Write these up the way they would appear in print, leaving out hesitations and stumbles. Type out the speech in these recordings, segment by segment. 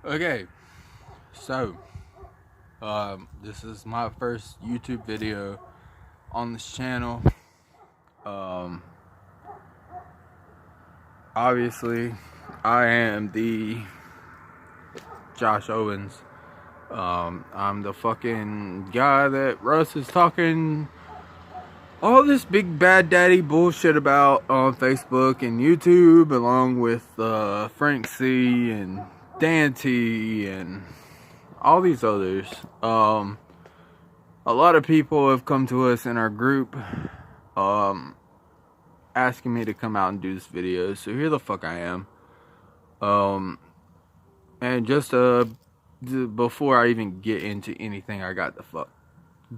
Okay, so this is my first YouTube video on this channel. Um, Obviously, I am the Josh Owens. I'm the fucking guy that Russ is talking all this big bad daddy bullshit about on Facebook and YouTube, along with Frank C and Dante and all these others. A lot of people have come to us in our group asking me to come out and do this video, so here the fuck I am. And just before I even get into anything I got the fuck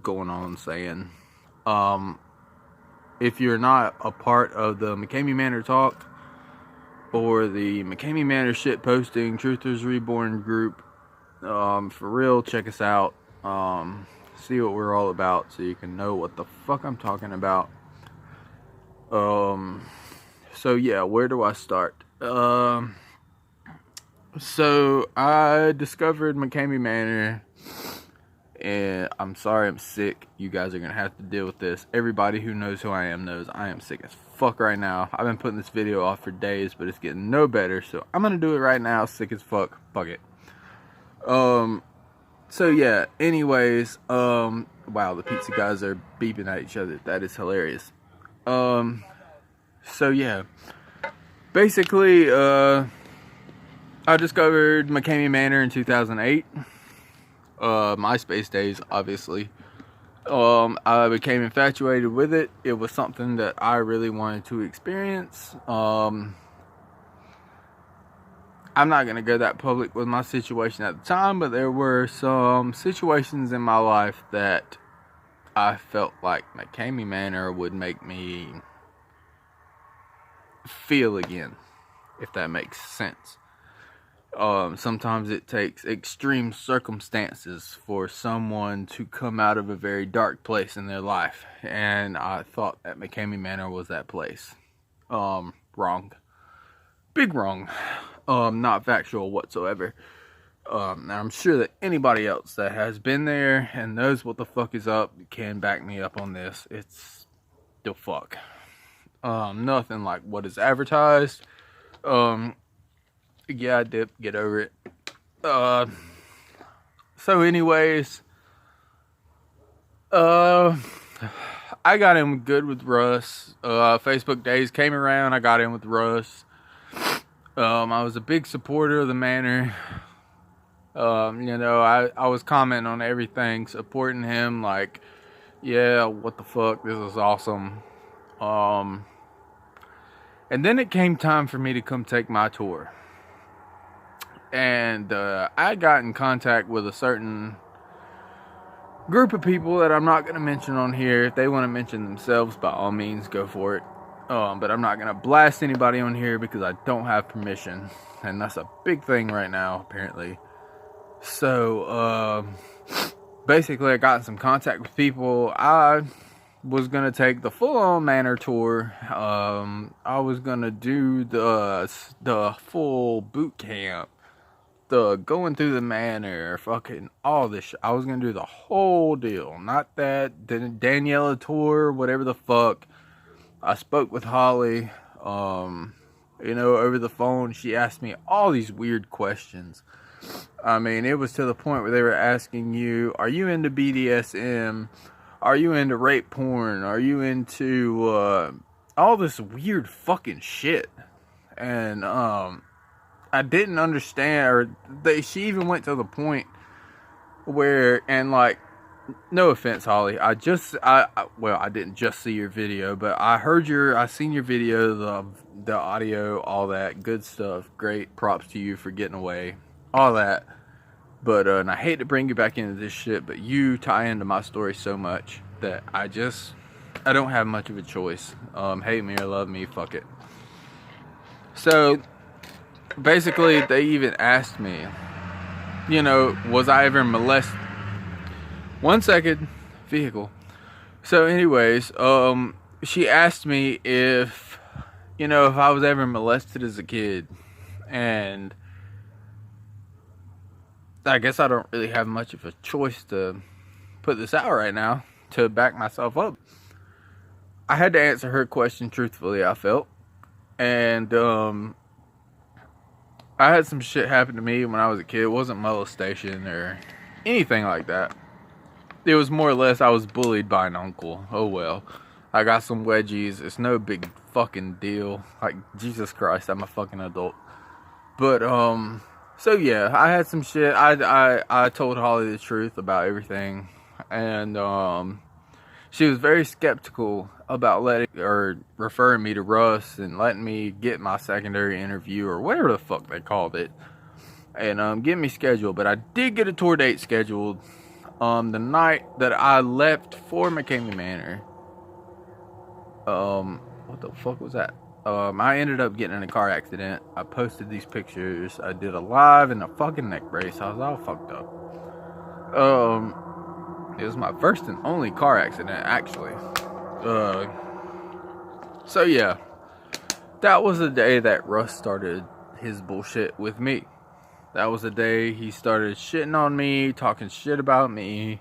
going on saying, if you're not a part of the Mckamey Manor talk or the Mckamey Manor shit posting Truthers Reborn group, for real, check us out. See what we're all about so you can know what the fuck I'm talking about. So yeah, where do I start? So I discovered Mckamey Manor, and I'm sorry I'm sick. You guys are gonna have to deal with this. Everybody who knows who I am knows I am sick as fuck right now. I've been putting this video off for days, but it's getting no better, so I'm gonna do it right now. Sick as fuck. Fuck it. So yeah, anyways, wow, the pizza guys are beeping at each other. That is hilarious. So yeah, basically, I discovered Mckamey Manor in 2008. MySpace days, obviously. I became infatuated with it. It was something that I really wanted to experience. I'm not going to go that public with my situation at the time, but there were some situations in my life that I felt like Mckamey Manor would make me feel again, if that makes sense. Sometimes it takes extreme circumstances for someone to come out of a very dark place in their life, and I thought that Mckamey Manor was that place. Wrong. Big wrong. Not factual whatsoever. And I'm sure that anybody else that has been there and knows what the fuck is up can back me up on this. It's the fuck. Nothing like what is advertised. Yeah, I did get over it. So anyways, I got in good with Russ. Facebook days came around, I got in with Russ. I was a big supporter of the Manor. I was commenting on everything, supporting him, like, yeah, what the fuck, this is awesome. And then it came time for me to come take my tour. And I got in contact with a certain group of people that I'm not going to mention on here. If they want to mention themselves, by all means, go for it. But I'm not going to blast anybody on here because I don't have permission. And that's a big thing right now, apparently. So, basically, I got in some contact with people. I was going to take the full-on Manor tour. I was going to do the full boot camp. The going through the Manor, fucking all this shit. I was gonna do the whole deal, not that Daniela tour, whatever the fuck. I spoke with Holly, over the phone. She asked me all these weird questions. I mean, it was to the point where they were asking you, are you into BDSM? Are you into rape porn? Are you into all this weird fucking shit? And I didn't understand, she even went to the point where, and like, no offense, Holly, I didn't just see your video, but I seen your video, the audio, all that good stuff. Great, props to you for getting away, all that. But, and I hate to bring you back into this shit, but you tie into my story so much that I don't have much of a choice. Hate me or love me, fuck it. So, basically, they even asked me, was I ever molested? 1 second, vehicle. So anyways, she asked me if I was ever molested as a kid. And I guess I don't really have much of a choice to put this out right now to back myself up. I had to answer her question truthfully, I felt. And I had some shit happen to me when I was a kid. It wasn't molestation or anything like that. It was more or less I was bullied by an uncle. Oh well. I got some wedgies. It's no big fucking deal. Like, Jesus Christ, I'm a fucking adult. But, so yeah, I had some shit. I told Holly the truth about everything. And, she was very skeptical about referring me to Russ and letting me get my secondary interview or whatever the fuck they called it. And, get me scheduled. But I did get a tour date scheduled, the night that I left for Mckamey Manor. What the fuck was that? I ended up getting in a car accident. I posted these pictures. I did a live in a fucking neck brace. I was all fucked up. It was my first and only car accident, actually. So yeah, that was the day that Russ started his bullshit with me. That was the day he started shitting on me, talking shit about me.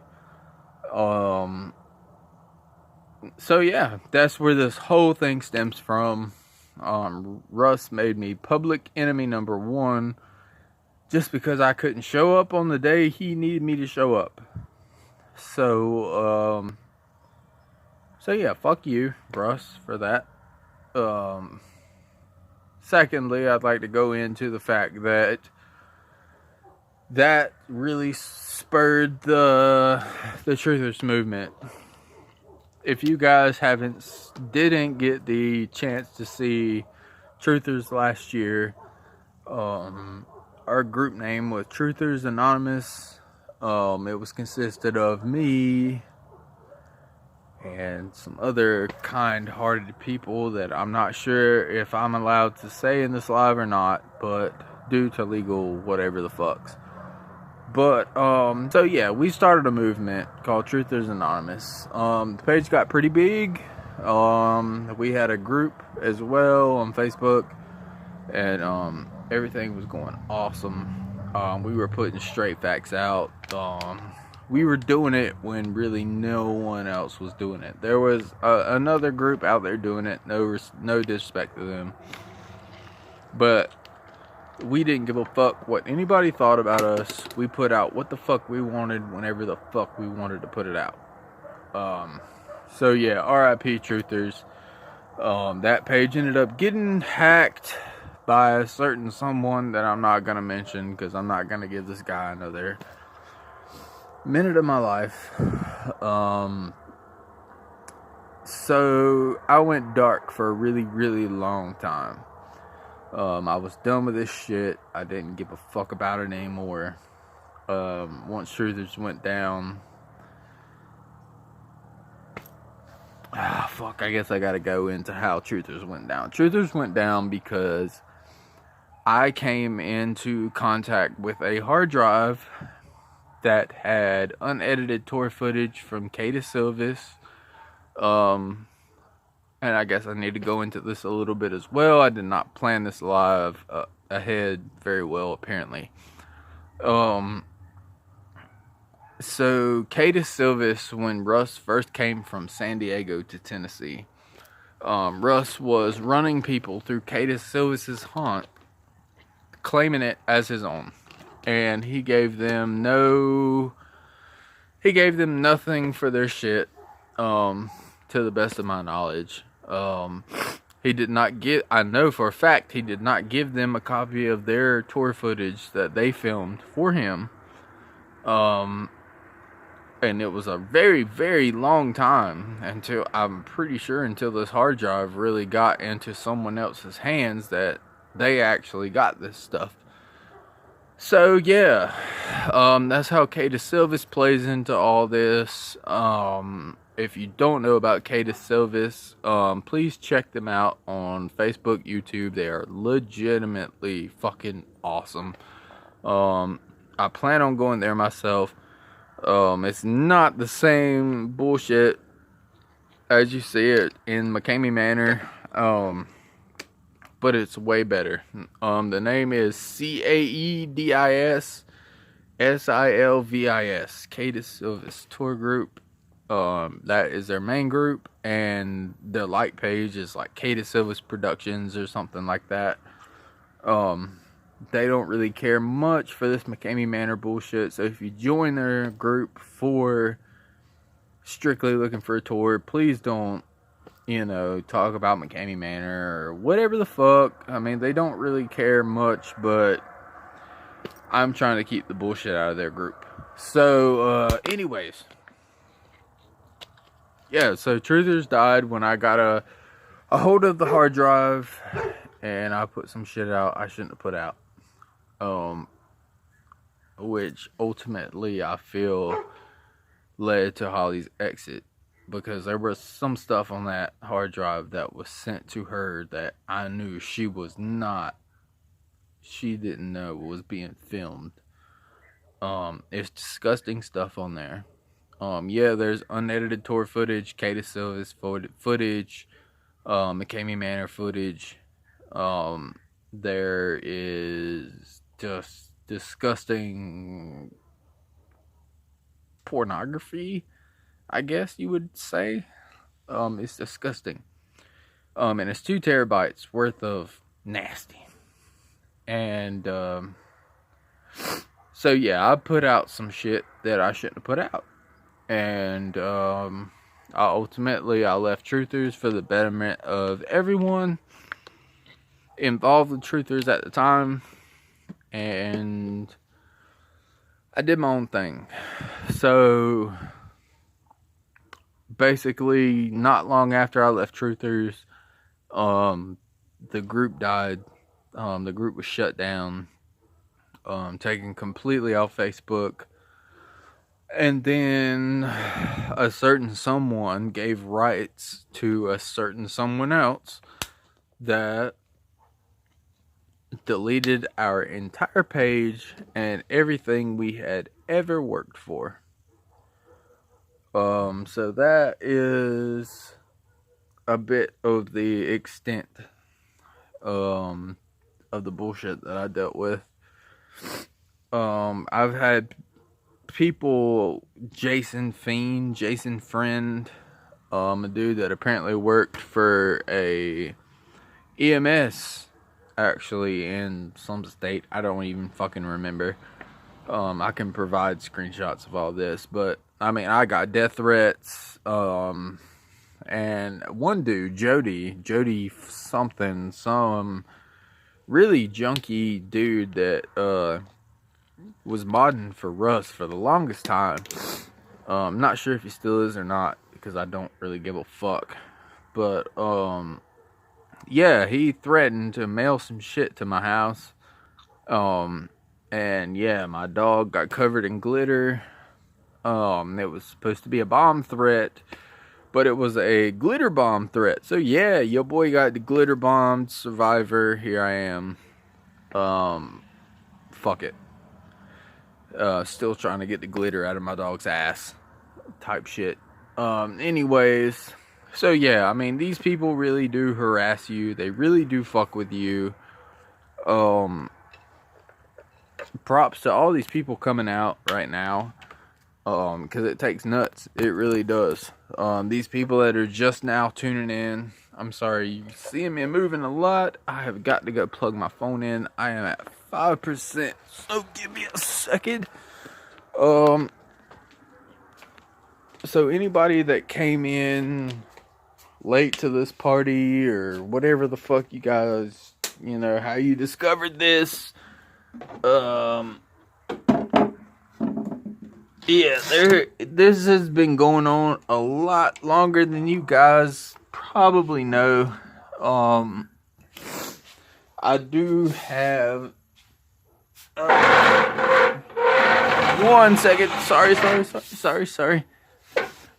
So yeah, that's where this whole thing stems from. Russ made me public enemy number 1 just because I couldn't show up on the day he needed me to show up. So yeah, fuck you, Russ, for that. Secondly, I'd like to go into the fact that really spurred the Truthers movement. If you guys didn't get the chance to see Truthers last year, our group name was Truthers Anonymous. It was consisted of me and some other kind-hearted people that I'm not sure if I'm allowed to say in this live or not, but due to legal whatever the fucks. But, so yeah, we started a movement called Truthers Anonymous. The page got pretty big. We had a group as well on Facebook, and, everything was going awesome. We were putting straight facts out. We were doing it when really no one else was doing it. There was another group out there doing it. No disrespect to them. But we didn't give a fuck what anybody thought about us. We put out what the fuck we wanted whenever the fuck we wanted to put it out. So yeah, RIP Truthers. That page ended up getting hacked by a certain someone that I'm not gonna mention because I'm not gonna give this guy another minute of my life. So I went dark for a really, really long time. I was done with this shit. I didn't give a fuck about it anymore. Once Truthers went down. Fuck, I guess I gotta go into how Truthers went down. Truthers went down because I came into contact with a hard drive that had unedited tour footage from Kata Silvis. And I guess I need to go into this a little bit as well. I did not plan this live ahead very well, apparently. So Kata Silvis, when Russ first came from San Diego to Tennessee, Russ was running people through Kata Silvis's haunt, claiming it as his own. And he gave them nothing for their shit, to the best of my knowledge. He did not I know for a fact he did not give them a copy of their tour footage that they filmed for him. And it was a very, very long time until this hard drive really got into someone else's hands that they actually got this stuff. So yeah, that's how Kata Silvis plays into all this. If you don't know about Kata Silvis, please check them out on Facebook, YouTube. They are legitimately fucking awesome. I plan on going there myself. It's not the same bullshit as you see it in Mckamey Manor, but it's way better. The name is CAEDIS. Silvis, Cadis Silvis Tour Group. That is their main group, and their like page is like Cadis Silvis Productions or something like that. They don't really care much for this Mckamey Manor bullshit. So if you join their group for strictly looking for a tour, please don't, talk about Mckamey Manor or whatever the fuck. I mean, they don't really care much, but I'm trying to keep the bullshit out of their group. So, anyways. Yeah, so Truthers died when I got a hold of the hard drive and I put some shit out I shouldn't have put out. Which ultimately I feel led to Holly's exit, because there was some stuff on that hard drive that was sent to her that I knew she didn't know was being filmed. It's disgusting stuff on there. Yeah, there's unedited tour footage, Cadis Silvis footage, Mckamey Manor footage. There is just disgusting pornography, I guess you would say. It's disgusting. And it's 2 terabytes worth of nasty. And, so yeah, I put out some shit that I shouldn't have put out. And, I left Truthers for the betterment of everyone involved with Truthers at the time. And I did my own thing. So basically, not long after I left Truthers, the group died. The group was shut down, taken completely off Facebook. And then a certain someone gave rights to a certain someone else that deleted our entire page and everything we had ever worked for. So that is a bit of the extent of the bullshit that I dealt with. I've had people, Jason Friend, a dude that apparently worked for a EMS, actually, in some state. I don't even fucking remember. I can provide screenshots of all this, but I mean, I got death threats. And one dude, Jody something, some really junky dude that was modding for Rust for the longest time. I'm not sure if he still is or not, because I don't really give a fuck. But yeah, he threatened to mail some shit to my house. And yeah, my dog got covered in glitter. It was supposed to be a bomb threat, but it was a glitter bomb threat. So yeah, your boy got the glitter bombed. Survivor. Here I am. Fuck it. Still trying to get the glitter out of my dog's ass. Type shit. Anyways. So yeah, I mean, these people really do harass you. They really do fuck with you. Props to all these people coming out right now. Because it takes nuts. It really does. These people that are just now tuning in, I'm sorry, you see me moving a lot. I have got to go plug my phone in. I am at 5%, so give me a second. So anybody that came in late to this party, or whatever the fuck you guys, how you discovered this, yeah, this has been going on a lot longer than you guys probably know. I do have 1 second. Sorry.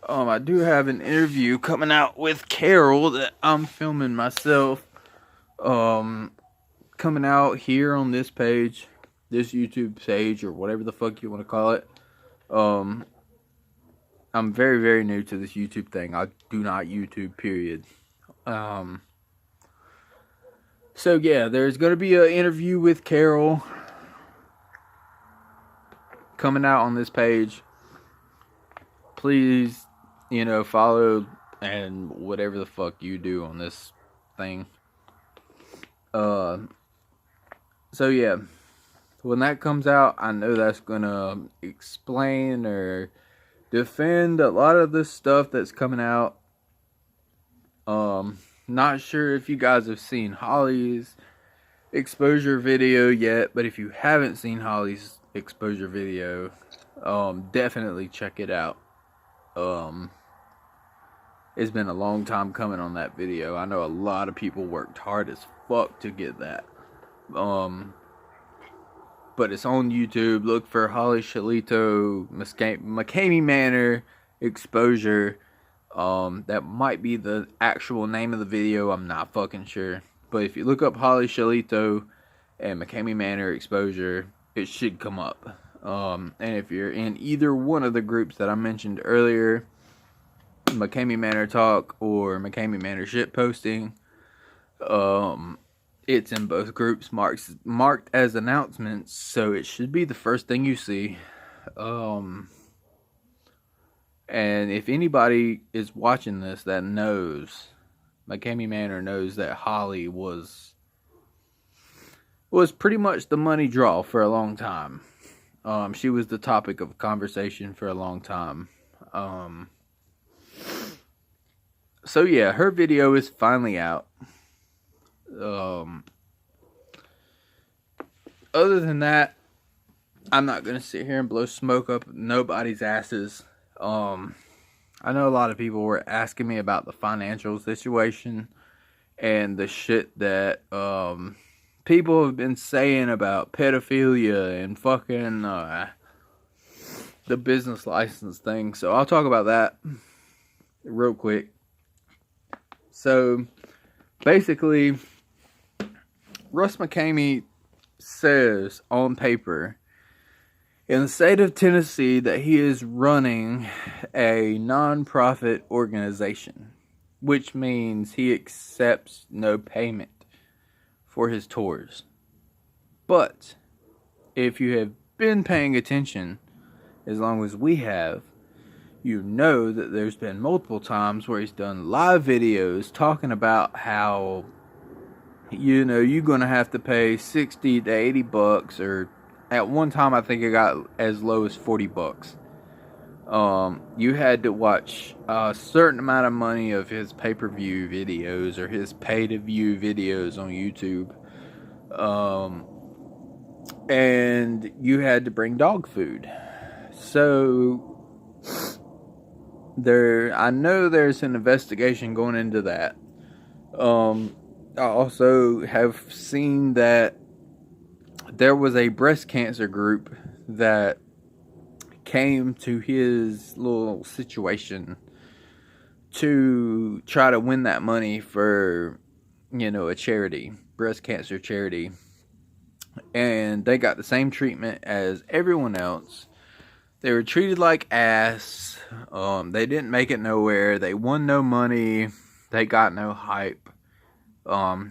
I do have an interview coming out with Carol that I'm filming myself. Coming out here on this page, this YouTube page, or whatever the fuck you want to call it. I'm very, very new to this YouTube thing. I do not YouTube, period. So yeah, there's going to be an interview with Carol. coming out on this page. Please, follow and whatever the fuck you do on this thing. So yeah, when that comes out, I know that's gonna explain or defend a lot of this stuff that's coming out. Not sure if you guys have seen Holly's exposure video yet, but if you haven't seen Holly's exposure video, definitely check it out. It's been a long time coming on that video. I know a lot of people worked hard as fuck to get that. But it's on YouTube. Look for Holly Shalito Mckamey Manor exposure. That might be the actual name of the video. I'm not fucking sure. But if you look up Holly Shalito and Mckamey Manor exposure, it should come up. And if you're in either one of the groups that I mentioned earlier, Mckamey Manor Talk or Mckamey Manor Shit Posting, it's in both groups, marked as announcements, so it should be the first thing you see. And if anybody is watching this that knows, Mckamey Manor knows that Holly was pretty much the money draw for a long time. She was the topic of conversation for a long time. So yeah, her video is finally out. Other than that, I'm not gonna sit here and blow smoke up nobody's asses. I know a lot of people were asking me about the financial situation and the shit that people have been saying about pedophilia and fucking the business license thing. So I'll talk about that real quick. So basically, Russ Mckamey says on paper in the state of Tennessee that he is running a non-profit organization, which means he accepts no payment for his tours. But if you have been paying attention, as long as we have, you know that there's been multiple times where he's done live videos talking about how, you're going to have to pay 60 to 80 bucks, or at one time I think it got as low as 40 bucks. You had to watch a certain amount of money of his pay-per-view videos or his pay-to-view videos on YouTube. And you had to bring dog food. So I know there's an investigation going into that. I also have seen that there was a breast cancer group that came to his little situation to try to win that money for, a charity, breast cancer charity. And they got the same treatment as everyone else. They were treated like ass. They didn't make it nowhere. They won no money. They got no hype.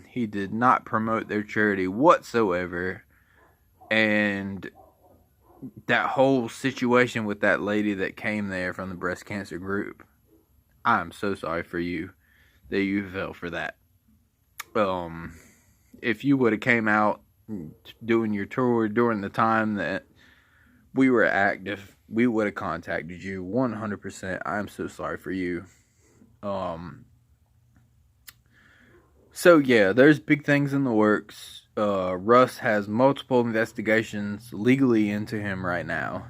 He did not promote their charity whatsoever. And that whole situation with that lady that came there from the breast cancer group, I'm so sorry for you that you fell for that. If you would have came out doing your tour during the time that we were active, we would have contacted you 100%. I'm so sorry for you. So yeah, there's big things in the works. Russ has multiple investigations legally into him right now.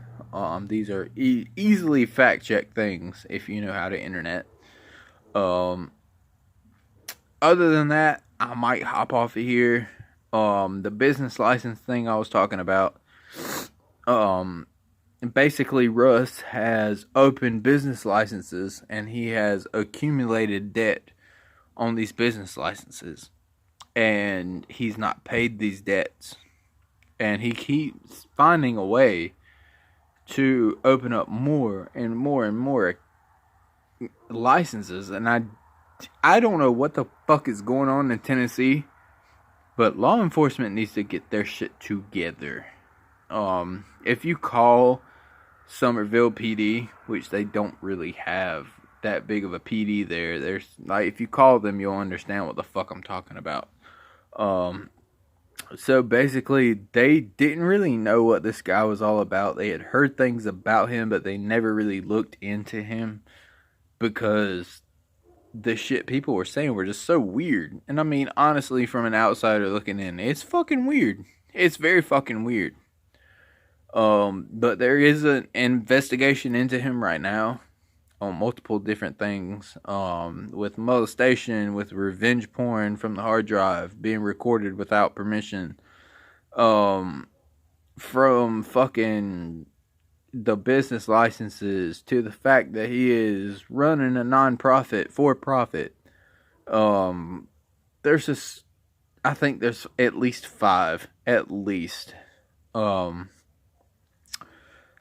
These are easily fact-checked things if you know how to internet. Other than that, I might hop off of here. The business license thing I was talking about. Basically, Russ has opened business licenses and he has accumulated debt on these business licenses. And he's not paid these debts. And he keeps finding a way to open up more and more and more licenses. And I don't know what the fuck is going on in Tennessee, but law enforcement needs to get their shit together. If you call Somerville PD, which they don't really have that big of a PD there. There's like, if you call them, you'll understand what the fuck I'm talking about. So basically, they didn't really know what this guy was all about. They had heard things about him, but they never really looked into him because the shit people were saying were just so weird. And I mean, honestly, from an outsider looking in, it's fucking weird. It's very fucking weird. But there is an investigation into him right now on multiple different things. With molestation, with revenge porn from the hard drive being recorded without permission. From fucking the business licenses to the fact that he is running a non-profit for profit. There's just, I think there's at least 5, at least. So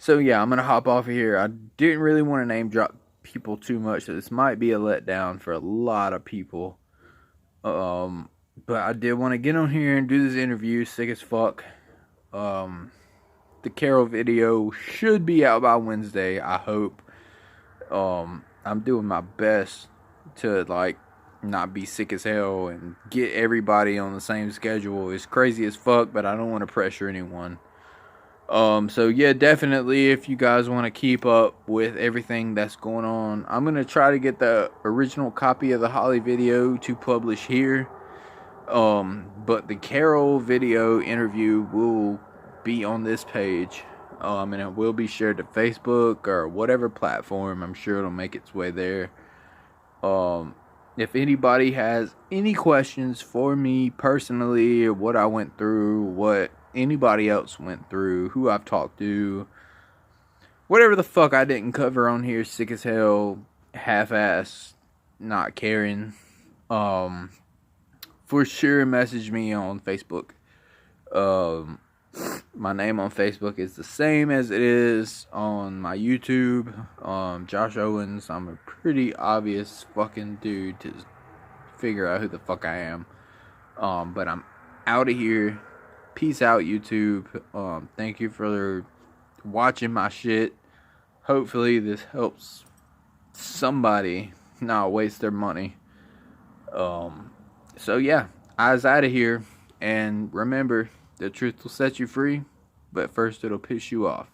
yeah, I'm gonna hop off of here. I didn't really want to name drop people too much, so this might be a letdown for a lot of people. But I did want to get on here and do this interview. Sick as fuck. The Carol video should be out by Wednesday, I hope. I'm doing my best to like not be sick as hell and get everybody on the same schedule. It's crazy as fuck, but I don't want to pressure anyone. So yeah, definitely if you guys want to keep up with everything that's going on, I'm going to try to get the original copy of the Holly video to publish here. But the Carol video interview will be on this page. And it will be shared to Facebook or whatever platform. I'm sure it'll make its way there. If anybody has any questions for me personally, or what I went through, what anybody else went through, who I've talked to, whatever the fuck I didn't cover on here, sick as hell, half-ass, not caring, for sure message me on Facebook. My name on Facebook is the same as it is on my YouTube. Josh Owens. I'm a pretty obvious fucking dude to figure out who the fuck I am. But I'm out of here. Peace out, YouTube. Thank you for watching my shit. Hopefully this helps somebody not waste their money. So yeah, I was out of here. And remember, the truth will set you free, but first it'll piss you off.